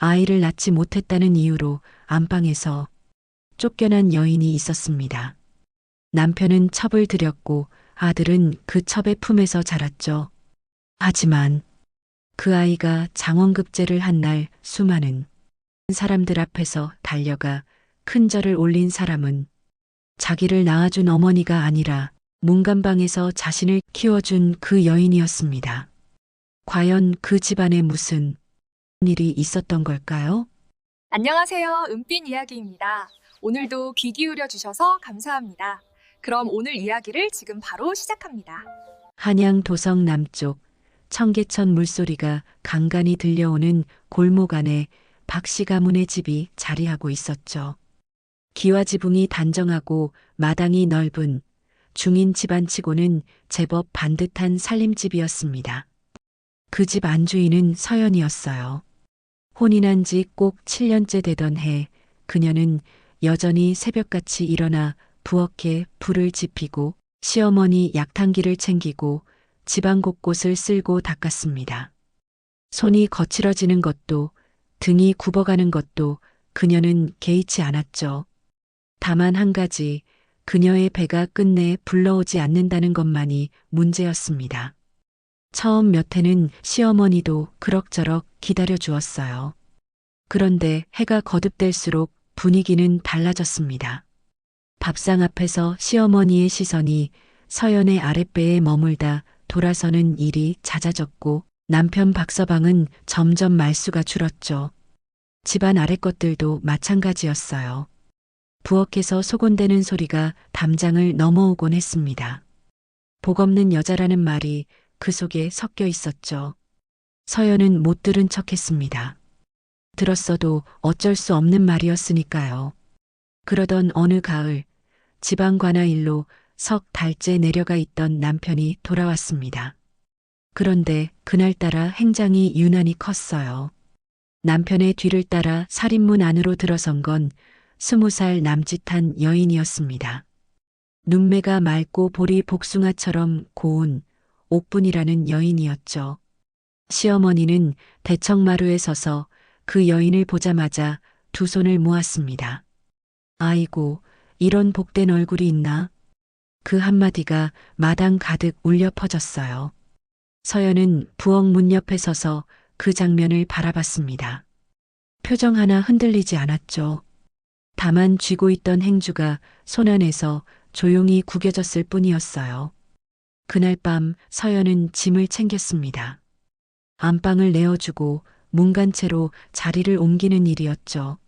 아이를 낳지 못했다는 이유로 안방에서 쫓겨난 여인이 있었습니다. 남편은 첩을 들였고 아들은 그 첩의 품에서 자랐죠. 하지만 그 아이가 장원급제를 한 날 수많은 사람들 앞에서 달려가 큰 절을 올린 사람은 자기를 낳아준 어머니가 아니라 문간방에서 자신을 키워준 그 여인이었습니다. 과연 그 집안에 무슨 일이 있었던 걸까요? 안녕하세요. 은빛 이야기입니다. 오늘도 귀 기울여 주셔서 감사합니다. 그럼 오늘 이야기를 지금 바로 시작합니다. 한양 도성 남쪽 청계천 물소리가 간간히 들려오는 골목 안에 박씨 가문의 집이 자리하고 있었죠. 기와 지붕이 단정하고 마당이 넓은 중인 집안치고는 제법 반듯한 살림집이었습니다. 그 집 안주인은 서연이었어요. 혼인한 지 꼭 7년째 되던 해 그녀는 여전히 새벽같이 일어나 부엌에 불을 지피고 시어머니 약탕기를 챙기고 집안 곳곳을 쓸고 닦았습니다. 손이 거칠어지는 것도 등이 굽어가는 것도 그녀는 개의치 않았죠. 다만 한 가지 그녀의 배가 끝내 불러오지 않는다는 것만이 문제였습니다. 처음 몇 해는 시어머니도 그럭저럭 기다려 주었어요. 그런데 해가 거듭될수록 분위기는 달라졌습니다. 밥상 앞에서 시어머니의 시선이 서연의 아랫배에 머물다 돌아서는 일이 잦아졌고 남편 박서방은 점점 말수가 줄었죠. 집안 아랫 것들도 마찬가지였어요. 부엌에서 소곤대는 소리가 담장을 넘어오곤 했습니다. 복 없는 여자라는 말이 그 속에 섞여 있었죠. 서연은 못 들은 척했습니다. 들었어도 어쩔 수 없는 말이었으니까요. 그러던 어느 가을 지방 관아일로 석 달째 내려가 있던 남편이 돌아왔습니다. 그런데 그날따라 행장이 유난히 컸어요. 남편의 뒤를 따라 살인문 안으로 들어선 건 20살 남짓한 여인이었습니다. 눈매가 맑고 볼이 복숭아처럼 고운 옥분이라는 여인이었죠. 시어머니는 대청마루에 서서 그 여인을 보자마자 두 손을 모았습니다. 아이고, 이런 복된 얼굴이 있나? 그 한마디가 마당 가득 울려 퍼졌어요. 서연은 부엌 문 옆에 서서 그 장면을 바라봤습니다. 표정 하나 흔들리지 않았죠. 다만 쥐고 있던 행주가 손안에서 조용히 구겨졌을 뿐이었어요. 그날 밤 서연은 짐을 챙겼습니다. 안방을 내어주고 문간채로 자리를 옮기는 일이었죠.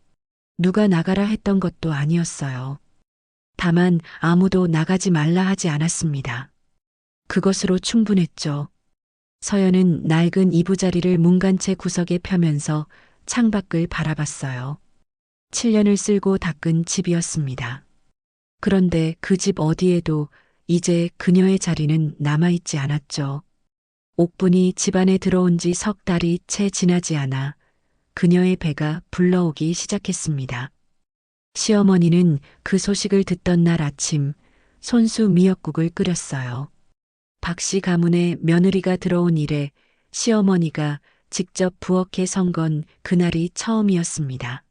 누가 나가라 했던 것도 아니었어요. 다만 아무도 나가지 말라 하지 않았습니다. 그것으로 충분했죠. 서연은 낡은 이부자리를 문간채 구석에 펴면서 창밖을 바라봤어요. 7년을 쓸고 닦은 집이었습니다. 그런데 그 집 어디에도 이제 그녀의 자리는 남아있지 않았죠. 옥분이 집안에 들어온 지 석 달이 채 지나지 않아 그녀의 배가 불러오기 시작했습니다. 시어머니는 그 소식을 듣던 날 아침 손수 미역국을 끓였어요. 박씨 가문의 며느리가 들어온 이래 시어머니가 직접 부엌에 선 건 그날이 처음이었습니다.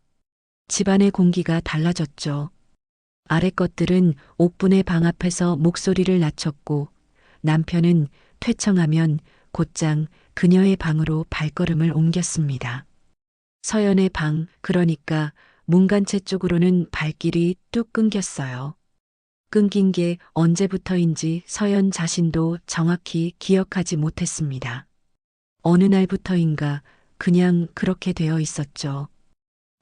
집안의 공기가 달라졌죠. 아랫 것들은 옥분의 방 앞에서 목소리를 낮췄고 남편은 퇴청하면 곧장 그녀의 방으로 발걸음을 옮겼습니다. 서연의 방, 그러니까 문간채 쪽으로는 발길이 뚝 끊겼어요. 끊긴 게 언제부터인지 서연 자신도 정확히 기억하지 못했습니다. 어느 날부터인가 그냥 그렇게 되어 있었죠.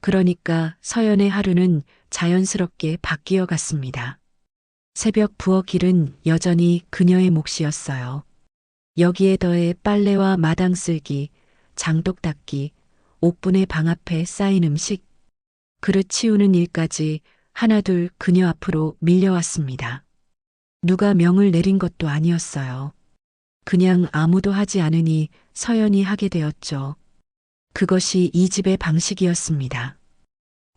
그러니까 서연의 하루는 자연스럽게 바뀌어 갔습니다. 새벽 부엌 일은 여전히 그녀의 몫이었어요. 여기에 더해 빨래와 마당 쓸기, 장독 닦기, 옥분의 방 앞에 쌓인 음식, 그릇 치우는 일까지 하나둘 그녀 앞으로 밀려왔습니다. 누가 명을 내린 것도 아니었어요. 그냥 아무도 하지 않으니 서연이 하게 되었죠. 그것이 이 집의 방식이었습니다.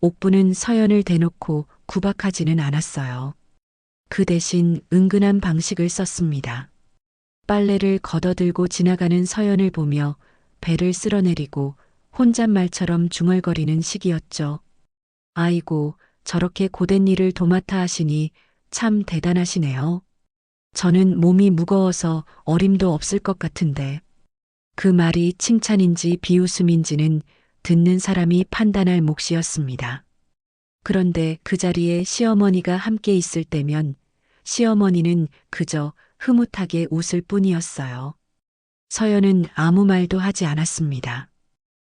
옥부는 서연을 대놓고 구박하지는 않았어요. 그 대신 은근한 방식을 썼습니다. 빨래를 걷어들고 지나가는 서연을 보며 배를 쓸어내리고 혼잣말처럼 중얼거리는 시기였죠. 아이고, 저렇게 고된 일을 도맡아 하시니 참 대단하시네요. 저는 몸이 무거워서 어림도 없을 것 같은데. 그 말이 칭찬인지 비웃음인지는 듣는 사람이 판단할 몫이었습니다. 그런데 그 자리에 시어머니가 함께 있을 때면 시어머니는 그저 흐뭇하게 웃을 뿐이었어요. 서연은 아무 말도 하지 않았습니다.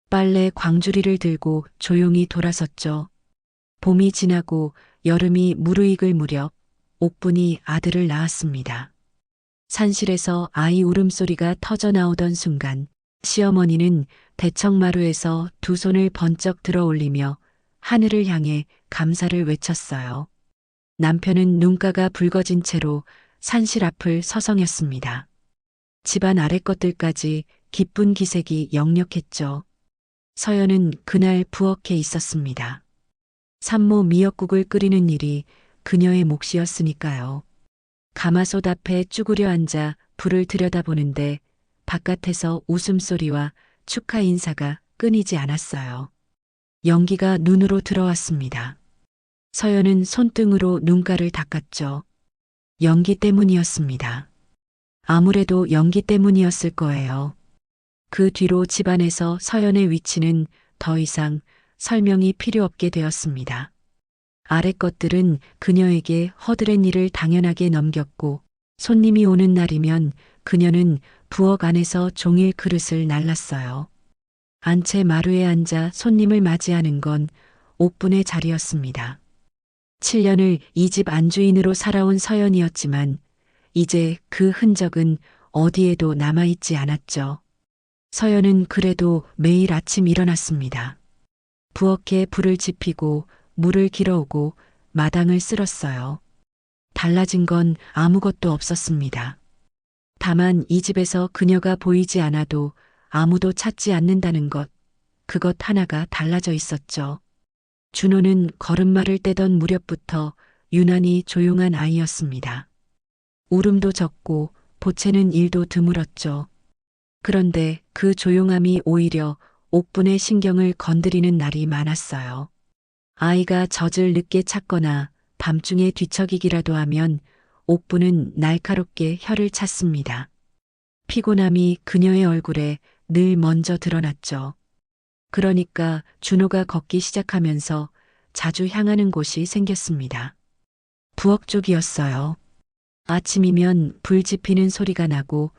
빨래 광주리를 들고 조용히 돌아섰죠. 봄이 지나고 여름이 무르익을 무렵 옥분이 아들을 낳았습니다. 산실에서 아이 울음소리가 터져 나오던 순간 시어머니는 대청마루에서 두 손을 번쩍 들어 올리며 하늘을 향해 감사를 외쳤어요. 남편은 눈가가 붉어진 채로 산실 앞을 서성였습니다. 집안 아래 것들까지 기쁜 기색이 역력했죠. 서연은 그날 부엌에 있었습니다. 산모 미역국을 끓이는 일이 그녀의 몫이었으니까요. 가마솥 앞에 쭈그려 앉아 불을 들여다보는데 바깥에서 웃음소리와 축하 인사가 끊이지 않았어요. 연기가 눈으로 들어왔습니다. 서연은 손등으로 눈가를 닦았죠. 연기 때문이었습니다. 아무래도 연기 때문이었을 거예요. 그 뒤로 집안에서 서연의 위치는 더 이상 설명이 필요 없게 되었습니다. 아래 것들은 그녀에게 허드렛 일을 당연하게 넘겼고 손님이 오는 날이면 그녀는 부엌 안에서 종일 그릇을 날랐어요. 안채 마루에 앉아 손님을 맞이하는 건 옥분의 자리였습니다. 7년을 이 집 안주인으로 살아온 서연이었지만 이제 그 흔적은 어디에도 남아있지 않았죠. 서연은 그래도 매일 아침 일어났습니다. 부엌에 불을 지피고 물을 길어오고 마당을 쓸었어요. 달라진 건 아무것도 없었습니다. 다만 이 집에서 그녀가 보이지 않아도 아무도 찾지 않는다는 것, 그것 하나가 달라져 있었죠. 준호는 걸음마를 떼던 무렵부터 유난히 조용한 아이였습니다. 울음도 적고 보채는 일도 드물었죠. 그런데 그 조용함이 오히려 옥분의 신경을 건드리는 날이 많았어요. 아이가 젖을 늦게 찾거나 밤중에 뒤척이기라도 하면 옥분은 날카롭게 혀를 찼습니다. 피곤함이 그녀의 얼굴에 늘 먼저 드러났죠. 그러니까 준호가 걷기 시작하면서 자주 향하는 곳이 생겼습니다. 부엌 쪽이었어요. 아침이면 불 지피는 소리가 나고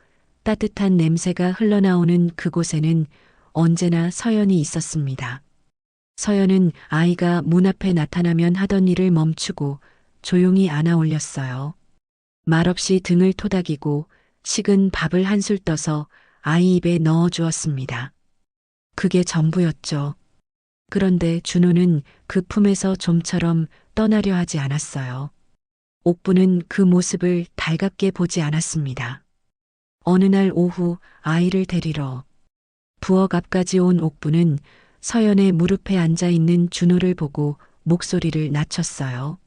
따뜻한 냄새가 흘러나오는 그곳에는 언제나 서연이 있었습니다. 서연은 아이가 문 앞에 나타나면 하던 일을 멈추고 조용히 안아 올렸어요. 말없이 등을 토닥이고 식은 밥을 한술 떠서 아이 입에 넣어 주었습니다. 그게 전부였죠. 그런데 준호는 그 품에서 좀처럼 떠나려 하지 않았어요. 옥부는 그 모습을 달갑게 보지 않았습니다. 어느 날 오후 아이를 데리러 부엌 앞까지 온 옥부는 서연의 무릎에 앉아 있는 준호를 보고 목소리를 낮췄어요.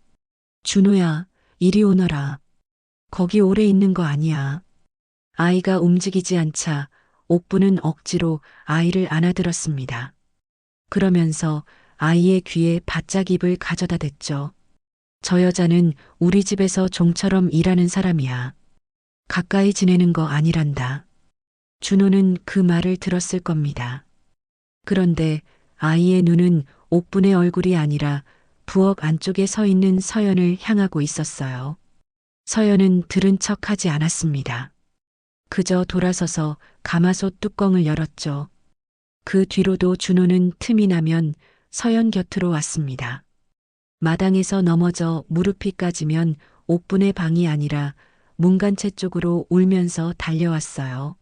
준호야, 이리 오너라. 거기 오래 있는 거 아니야. 아이가 움직이지 않자 옥부는 억지로 아이를 안아들었습니다. 그러면서 아이의 귀에 바짝 입을 가져다 댔죠. 저 여자는 우리 집에서 종처럼 일하는 사람이야. 가까이 지내는 거 아니란다. 준호는 그 말을 들었을 겁니다. 그런데 아이의 눈은 옥분의 얼굴이 아니라 부엌 안쪽에 서 있는 서연을 향하고 있었어요. 서연은 들은 척 하지 않았습니다. 그저 돌아서서 가마솥 뚜껑을 열었죠. 그 뒤로도 준호는 틈이 나면 서연 곁으로 왔습니다. 마당에서 넘어져 무릎이 까지면 옥분의 방이 아니라 문간채 쪽으로 울면서 달려왔어요.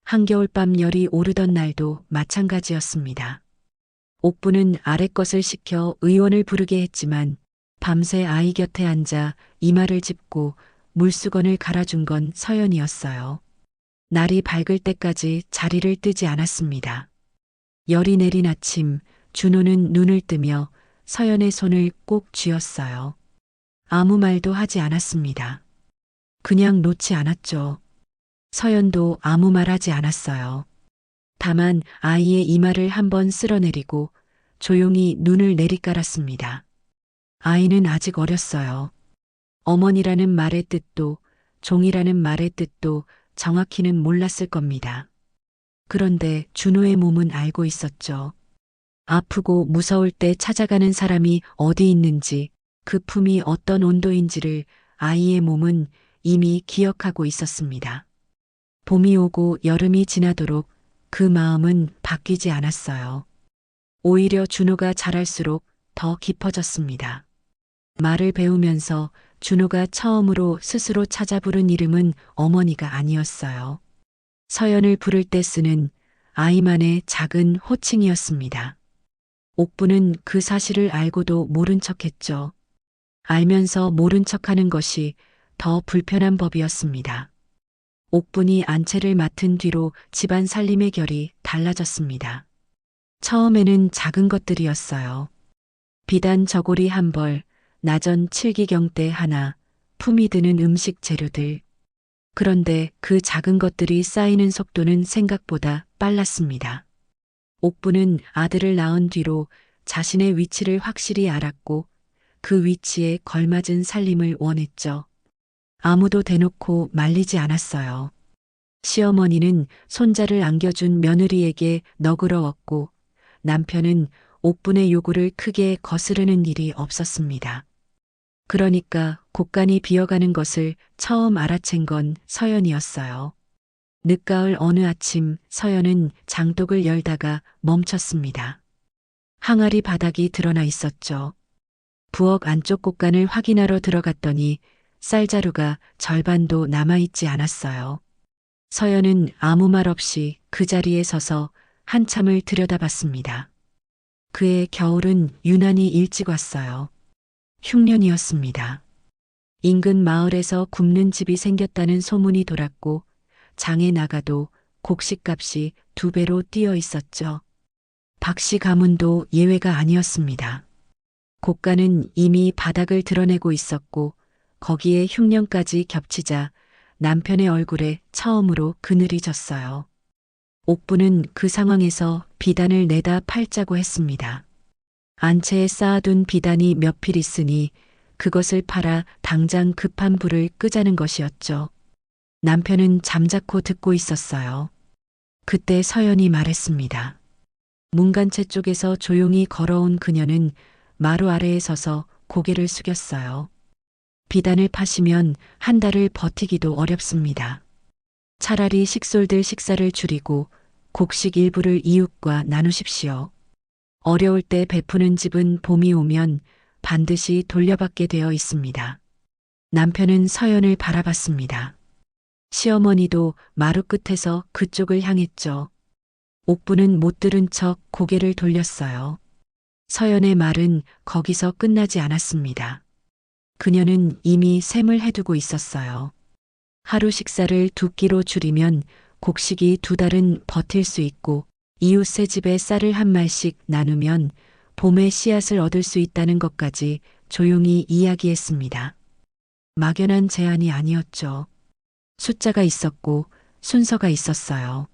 한겨울밤 열이 오르던 날도 마찬가지였습니다. 옥부는 아래 것을 시켜 의원을 부르게 했지만 밤새 아이 곁에 앉아 이마를 짚고 물수건을 갈아준 건 서연이었어요. 날이 밝을 때까지 자리를 뜨지 않았습니다. 열이 내린 아침 준호는 눈을 뜨며 서연의 손을 꼭 쥐었어요. 아무 말도 하지 않았습니다. 그냥 놓지 않았죠. 서연도 아무 말 하지 않았어요. 다만 아이의 이마를 한번 쓸어내리고 조용히 눈을 내리깔았습니다. 아이는 아직 어렸어요. 어머니라는 말의 뜻도 종이라는 말의 뜻도 정확히는 몰랐을 겁니다. 그런데 준호의 몸은 알고 있었죠. 아프고 무서울 때 찾아가는 사람이 어디 있는지, 그 품이 어떤 온도인지를 아이의 몸은 이미 기억하고 있었습니다. 봄이 오고 여름이 지나도록 그 마음은 바뀌지 않았어요. 오히려 준호가 자랄수록 더 깊어졌습니다. 말을 배우면서 준호가 처음으로 스스로 찾아 부른 이름은 어머니가 아니었어요. 서연을 부를 때 쓰는 아이만의 작은 호칭이었습니다. 옥부는 그 사실을 알고도 모른 척했죠. 알면서 모른 척하는 것이 더 불편한 법이었습니다. 옥분이 안채를 맡은 뒤로 집안 살림의 결이 달라졌습니다. 처음에는 작은 것들이었어요. 비단 저고리 한 벌, 나전 칠기경대 하나, 품이 드는 음식 재료들. 그런데 그 작은 것들이 쌓이는 속도는 생각보다 빨랐습니다. 옥부는 아들을 낳은 뒤로 자신의 위치를 확실히 알았고 그 위치에 걸맞은 살림을 원했죠. 아무도 대놓고 말리지 않았어요. 시어머니는 손자를 안겨준 며느리에게 너그러웠고 남편은 옥분의 요구를 크게 거스르는 일이 없었습니다. 그러니까 곳간이 비어가는 것을 처음 알아챈 건 서연이었어요. 늦가을 어느 아침 서연은 장독을 열다가 멈췄습니다. 항아리 바닥이 드러나 있었죠. 부엌 안쪽 곳간을 확인하러 들어갔더니 쌀자루가 절반도 남아있지 않았어요. 서연은 아무 말 없이 그 자리에 서서 한참을 들여다봤습니다. 그의 겨울은 유난히 일찍 왔어요. 흉년이었습니다. 인근 마을에서 굽는 집이 생겼다는 소문이 돌았고 장에 나가도 곡식값이 2배로 뛰어 있었죠. 박씨 가문도 예외가 아니었습니다. 곡간은 이미 바닥을 드러내고 있었고 거기에 흉년까지 겹치자 남편의 얼굴에 처음으로 그늘이 졌어요. 옥부는 그 상황에서 비단을 내다 팔자고 했습니다. 안채에 쌓아둔 비단이 몇 필 있으니 그것을 팔아 당장 급한 불을 끄자는 것이었죠. 남편은 잠자코 듣고 있었어요. 그때 서연이 말했습니다. 문간채 쪽에서 조용히 걸어온 그녀는 마루 아래에 서서 고개를 숙였어요. 비단을 파시면 한 달을 버티기도 어렵습니다. 차라리 식솔들 식사를 줄이고 곡식 일부를 이웃과 나누십시오. 어려울 때 베푸는 집은 봄이 오면 반드시 돌려받게 되어 있습니다. 남편은 서연을 바라봤습니다. 시어머니도 마루 끝에서 그쪽을 향했죠. 옥부는 못 들은 척 고개를 돌렸어요. 서연의 말은 거기서 끝나지 않았습니다. 그녀는 이미 셈을 해두고 있었어요. 하루 식사를 2끼로 줄이면 곡식이 2달은 버틸 수 있고 이웃 새 집에 쌀을 한 말씩 나누면 봄에 씨앗을 얻을 수 있다는 것까지 조용히 이야기했습니다. 막연한 제안이 아니었죠. 숫자가 있었고 순서가 있었어요.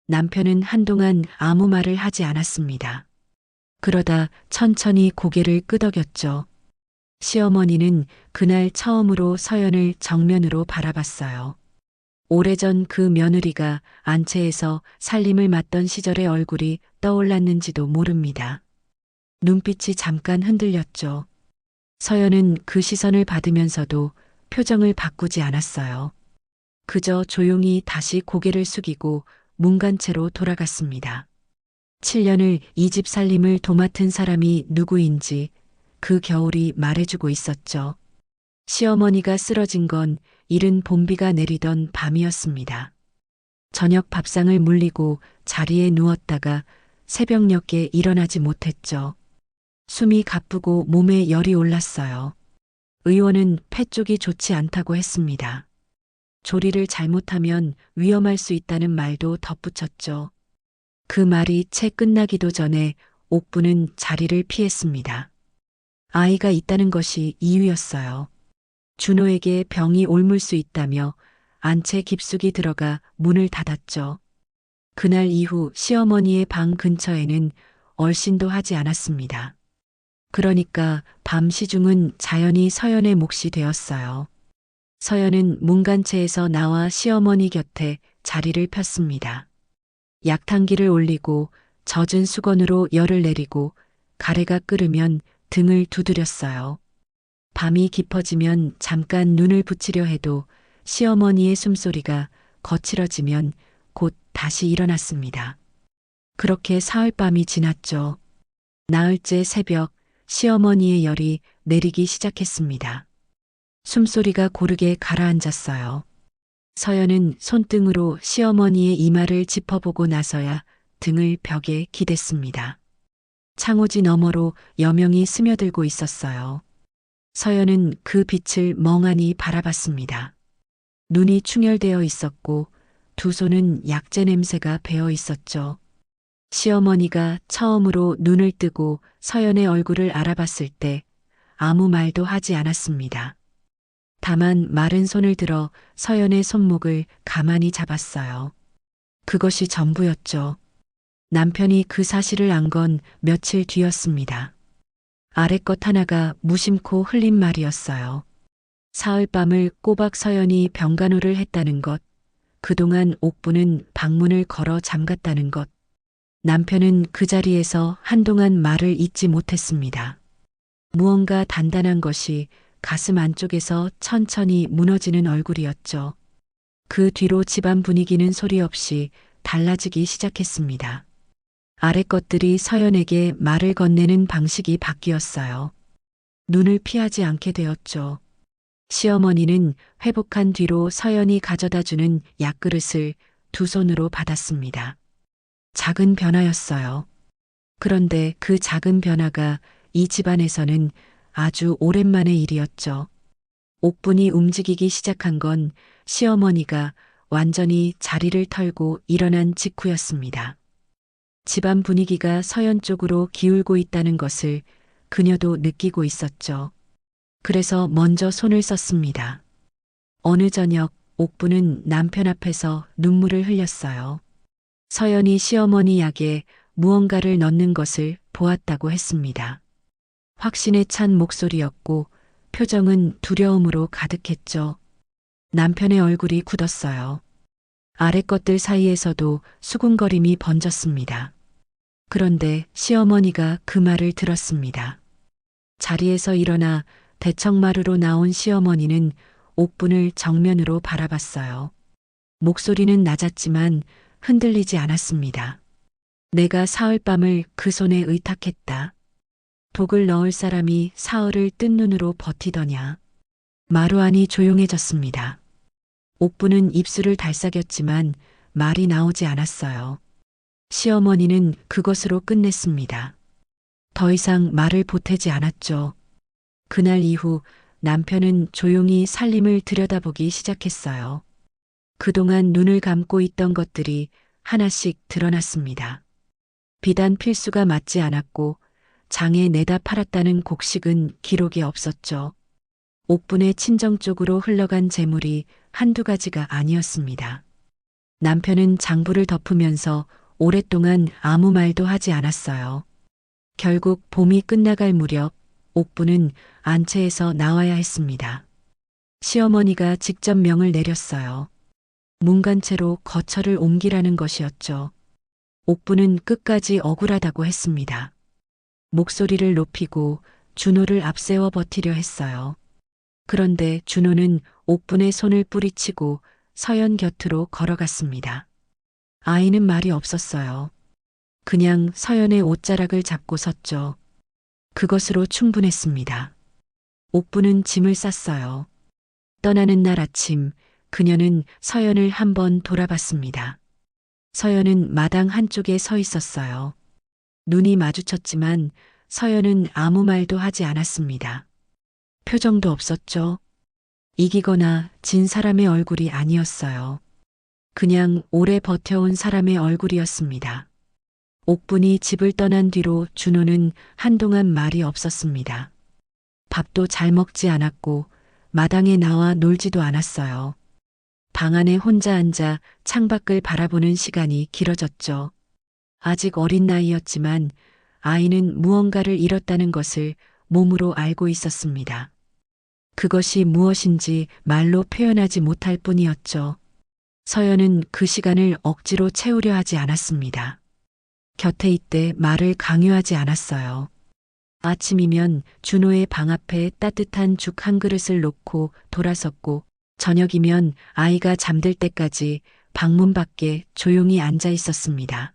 남편은 한동안 아무 말을 하지 않았습니다. 그러다 천천히 고개를 끄덕였죠. 시어머니는 그날 처음으로 서연을 정면으로 바라봤어요. 오래전 그 며느리가 안채에서 살림을 맡던 시절의 얼굴이 떠올랐는지도 모릅니다. 눈빛이 잠깐 흔들렸죠. 서연은 그 시선을 받으면서도 표정을 바꾸지 않았어요. 그저 조용히 다시 고개를 숙이고 문간채로 돌아갔습니다. 7년을 이 집 살림을 도맡은 사람이 누구인지 그 겨울이 말해주고 있었죠. 시어머니가 쓰러진 건 이른 봄비가 내리던 밤이었습니다. 저녁 밥상을 물리고 자리에 누웠다가 새벽녘에 일어나지 못했죠. 숨이 가쁘고 몸에 열이 올랐어요. 의원은 폐 쪽이 좋지 않다고 했습니다. 조리를 잘못하면 위험할 수 있다는 말도 덧붙였죠. 그 말이 채 끝나기도 전에 옥부는 자리를 피했습니다. 아이가 있다는 것이 이유였어요. 준호에게 병이 옮을 수 있다며 안채 깊숙이 들어가 문을 닫았죠. 그날 이후 시어머니의 방 근처에는 얼씬도 하지 않았습니다. 그러니까 밤 시중은 자연히 서연의 몫이 되었어요. 서연은 문간체에서 나와 시어머니 곁에 자리를 폈습니다. 약탕기를 올리고 젖은 수건으로 열을 내리고 가래가 끓으면 등을 두드렸어요. 밤이 깊어지면 잠깐 눈을 붙이려 해도 시어머니의 숨소리가 거칠어지면 곧 다시 일어났습니다. 그렇게 사흘밤이 지났죠. 나흘째 새벽 시어머니의 열이 내리기 시작했습니다. 숨소리가 고르게 가라앉았어요. 서연은 손등으로 시어머니의 이마를 짚어보고 나서야 등을 벽에 기댔습니다. 창호지 너머로 여명이 스며들고 있었어요. 서연은 그 빛을 멍하니 바라봤습니다. 눈이 충혈되어 있었고 두 손은 약재 냄새가 배어 있었죠. 시어머니가 처음으로 눈을 뜨고 서연의 얼굴을 알아봤을 때 아무 말도 하지 않았습니다. 다만 마른 손을 들어 서연의 손목을 가만히 잡았어요. 그것이 전부였죠. 남편이 그 사실을 안 건 며칠 뒤였습니다. 아랫것 하나가 무심코 흘린 말이었어요. 사흘밤을 꼬박 서연이 병간호를 했다는 것, 그동안 옥부는 방문을 걸어 잠갔다는 것, 남편은 그 자리에서 한동안 말을 잇지 못했습니다. 무언가 단단한 것이 가슴 안쪽에서 천천히 무너지는 얼굴이었죠. 그 뒤로 집안 분위기는 소리 없이 달라지기 시작했습니다. 아랫 것들이 서연에게 말을 건네는 방식이 바뀌었어요. 눈을 피하지 않게 되었죠. 시어머니는 회복한 뒤로 서연이 가져다 주는 약그릇을 두 손으로 받았습니다. 작은 변화였어요. 그런데 그 작은 변화가 이 집안에서는 아주 오랜만의 일이었죠. 옥분이 움직이기 시작한 건 시어머니가 완전히 자리를 털고 일어난 직후였습니다. 집안 분위기가 서연 쪽으로 기울고 있다는 것을 그녀도 느끼고 있었죠. 그래서 먼저 손을 썼습니다. 어느 저녁 옥부는 남편 앞에서 눈물을 흘렸어요. 서연이 시어머니 약에 무언가를 넣는 것을 보았다고 했습니다. 확신에 찬 목소리였고 표정은 두려움으로 가득했죠. 남편의 얼굴이 굳었어요. 아랫 것들 사이에서도 수군거림이 번졌습니다. 그런데 시어머니가 그 말을 들었습니다. 자리에서 일어나 대청마루로 나온 시어머니는 옥분을 정면으로 바라봤어요. 목소리는 낮았지만 흔들리지 않았습니다. 내가 사흘밤을 그 손에 의탁했다. 독을 넣을 사람이 사흘을 뜬 눈으로 버티더냐. 마루 안이 조용해졌습니다. 옥부는 입술을 달싹였지만 말이 나오지 않았어요. 시어머니는 그것으로 끝냈습니다. 더 이상 말을 보태지 않았죠. 그날 이후 남편은 조용히 살림을 들여다보기 시작했어요. 그동안 눈을 감고 있던 것들이 하나씩 드러났습니다. 비단 필수가 맞지 않았고 장에 내다 팔았다는 곡식은 기록이 없었죠. 옥분의 친정 쪽으로 흘러간 재물이 한두 가지가 아니었습니다. 남편은 장부를 덮으면서 오랫동안 아무 말도 하지 않았어요. 결국 봄이 끝나갈 무렵 옥부는 안채에서 나와야 했습니다. 시어머니가 직접 명을 내렸어요. 문간채로 거처를 옮기라는 것이었죠. 옥부는 끝까지 억울하다고 했습니다. 목소리를 높이고 준호를 앞세워 버티려 했어요. 그런데 준호는 옥분의 손을 뿌리치고 서연 곁으로 걸어갔습니다. 아이는 말이 없었어요. 그냥 서연의 옷자락을 잡고 섰죠. 그것으로 충분했습니다. 옥부는 짐을 쌌어요. 떠나는 날 아침 그녀는 서연을 한번 돌아봤습니다. 서연은 마당 한쪽에 서 있었어요. 눈이 마주쳤지만 서연은 아무 말도 하지 않았습니다. 표정도 없었죠. 이기거나 진 사람의 얼굴이 아니었어요. 그냥 오래 버텨온 사람의 얼굴이었습니다. 옥분이 집을 떠난 뒤로 준호는 한동안 말이 없었습니다. 밥도 잘 먹지 않았고 마당에 나와 놀지도 않았어요. 방 안에 혼자 앉아 창밖을 바라보는 시간이 길어졌죠. 아직 어린 나이였지만 아이는 무언가를 잃었다는 것을 몸으로 알고 있었습니다. 그것이 무엇인지 말로 표현하지 못할 뿐이었죠. 서연은 그 시간을 억지로 채우려 하지 않았습니다. 곁에 있되 말을 강요하지 않았어요. 아침이면 준호의 방 앞에 따뜻한 죽 한 그릇을 놓고 돌아섰고, 저녁이면 아이가 잠들 때까지 방문 밖에 조용히 앉아 있었습니다.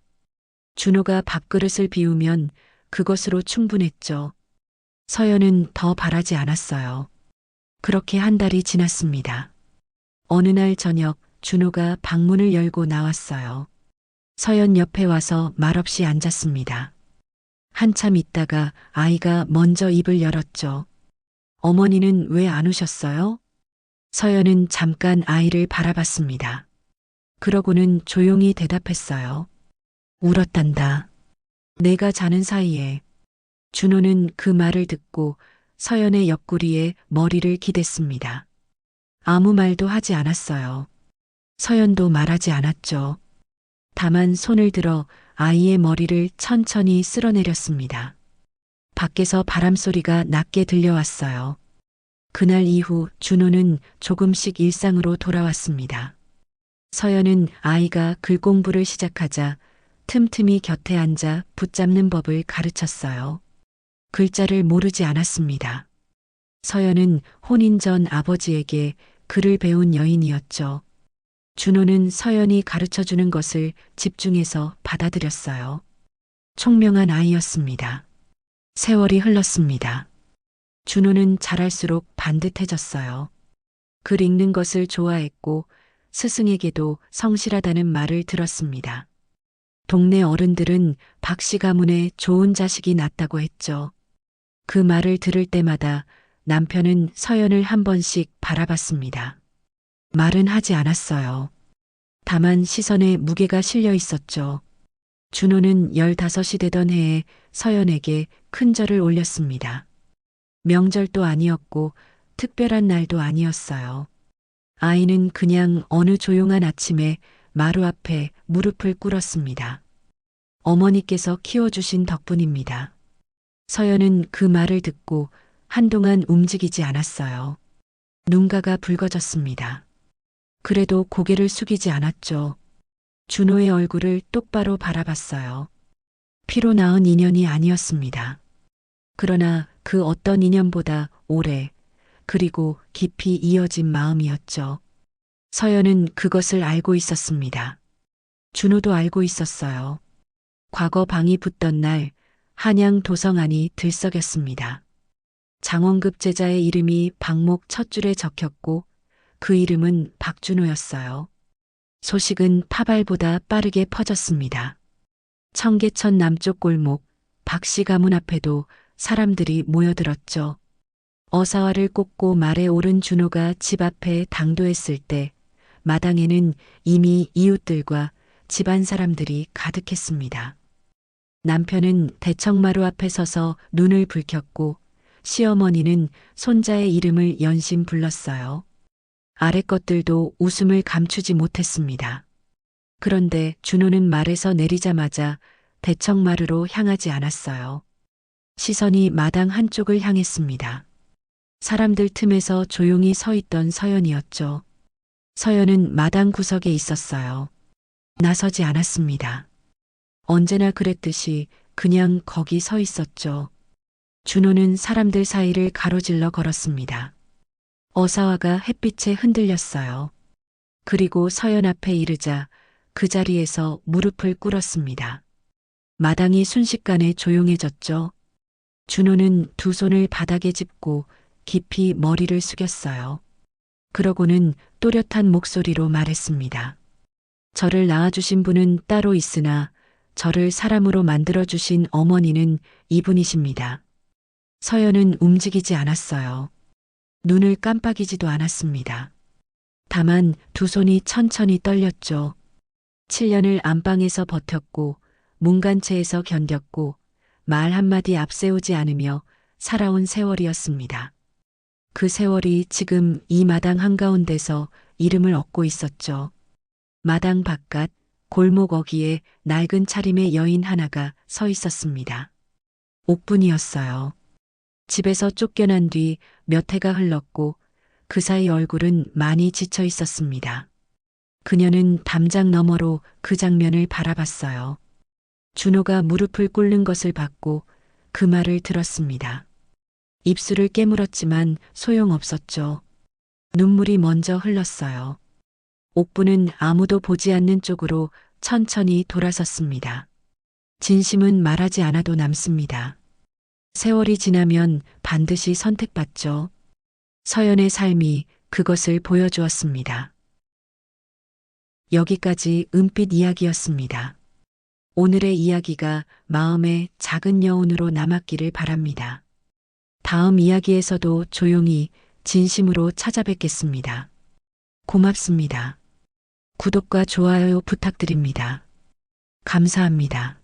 준호가 밥그릇을 비우면 그것으로 충분했죠. 서연은 더 바라지 않았어요. 그렇게 한 달이 지났습니다. 어느 날 저녁 준호가 방문을 열고 나왔어요. 서연 옆에 와서 말없이 앉았습니다. 한참 있다가 아이가 먼저 입을 열었죠. 어머니는 왜 안 오셨어요? 서연은 잠깐 아이를 바라봤습니다. 그러고는 조용히 대답했어요. 울었단다. 내가 자는 사이에. 준호는 그 말을 듣고 서연의 옆구리에 머리를 기댔습니다. 아무 말도 하지 않았어요. 서연도 말하지 않았죠. 다만 손을 들어 아이의 머리를 천천히 쓸어내렸습니다. 밖에서 바람소리가 낮게 들려왔어요. 그날 이후 준호는 조금씩 일상으로 돌아왔습니다. 서연은 아이가 글 공부를 시작하자 틈틈이 곁에 앉아 붙잡는 법을 가르쳤어요. 글자를 모르지 않았습니다. 서연은 혼인 전 아버지에게 글을 배운 여인이었죠. 준호는 서연이 가르쳐주는 것을 집중해서 받아들였어요. 총명한 아이였습니다. 세월이 흘렀습니다. 준호는 자랄수록 반듯해졌어요. 글 읽는 것을 좋아했고 스승에게도 성실하다는 말을 들었습니다. 동네 어른들은 박씨 가문에 좋은 자식이 낳았다고 했죠. 그 말을 들을 때마다 남편은 서연을 한 번씩 바라봤습니다. 말은 하지 않았어요. 다만 시선에 무게가 실려 있었죠. 준호는 15이 되던 해에 서연에게 큰 절을 올렸습니다. 명절도 아니었고 특별한 날도 아니었어요. 아이는 그냥 어느 조용한 아침에 마루 앞에 무릎을 꿇었습니다. 어머니께서 키워주신 덕분입니다. 서연은 그 말을 듣고 한동안 움직이지 않았어요. 눈가가 붉어졌습니다. 그래도 고개를 숙이지 않았죠. 준호의 얼굴을 똑바로 바라봤어요. 피로 낳은 인연이 아니었습니다. 그러나 그 어떤 인연보다 오래 그리고 깊이 이어진 마음이었죠. 서연은 그것을 알고 있었습니다. 준호도 알고 있었어요. 과거 방이 붙던 날 한양 도성안이 들썩였습니다. 장원급 제자의 이름이 방목 첫 줄에 적혔고 그 이름은 박준호였어요. 소식은 파발보다 빠르게 퍼졌습니다. 청계천 남쪽 골목 박씨 가문 앞에도 사람들이 모여들었죠. 어사화를 꽂고 말에 오른 준호가 집 앞에 당도했을 때 마당에는 이미 이웃들과 집안 사람들이 가득했습니다. 남편은 대청마루 앞에 서서 눈을 붉혔고 시어머니는 손자의 이름을 연신 불렀어요. 아래 것들도 웃음을 감추지 못했습니다. 그런데 준호는 말에서 내리자마자 대청마루로 향하지 않았어요. 시선이 마당 한쪽을 향했습니다. 사람들 틈에서 조용히 서 있던 서연이었죠. 서연은 마당 구석에 있었어요. 나서지 않았습니다. 언제나 그랬듯이 그냥 거기 서 있었죠. 준호는 사람들 사이를 가로질러 걸었습니다. 어사화가 햇빛에 흔들렸어요. 그리고 서연 앞에 이르자 그 자리에서 무릎을 꿇었습니다. 마당이 순식간에 조용해졌죠. 준호는 두 손을 바닥에 짚고 깊이 머리를 숙였어요. 그러고는 또렷한 목소리로 말했습니다. 저를 낳아주신 분은 따로 있으나 저를 사람으로 만들어주신 어머니는 이분이십니다. 서연은 움직이지 않았어요. 눈을 깜빡이지도 않았습니다. 다만 두 손이 천천히 떨렸죠. 7년을 안방에서 버텼고 문간체에서 견뎠고 말 한마디 앞세우지 않으며 살아온 세월이었습니다. 그 세월이 지금 이 마당 한가운데서 이름을 얻고 있었죠. 마당 바깥 골목 어귀에 낡은 차림의 여인 하나가 서 있었습니다. 옥분이었어요. 집에서 쫓겨난 뒤 몇 해가 흘렀고 그 사이 얼굴은 많이 지쳐 있었습니다. 그녀는 담장 너머로 그 장면을 바라봤어요. 준호가 무릎을 꿇는 것을 봤고 그 말을 들었습니다. 입술을 깨물었지만 소용없었죠. 눈물이 먼저 흘렀어요. 옥부는 아무도 보지 않는 쪽으로 천천히 돌아섰습니다. 진심은 말하지 않아도 남습니다. 세월이 지나면 반드시 선택받죠. 서연의 삶이 그것을 보여주었습니다. 여기까지 은빛 이야기였습니다. 오늘의 이야기가 마음의 작은 여운으로 남았기를 바랍니다. 다음 이야기에서도 조용히 진심으로 찾아뵙겠습니다. 고맙습니다. 구독과 좋아요 부탁드립니다. 감사합니다.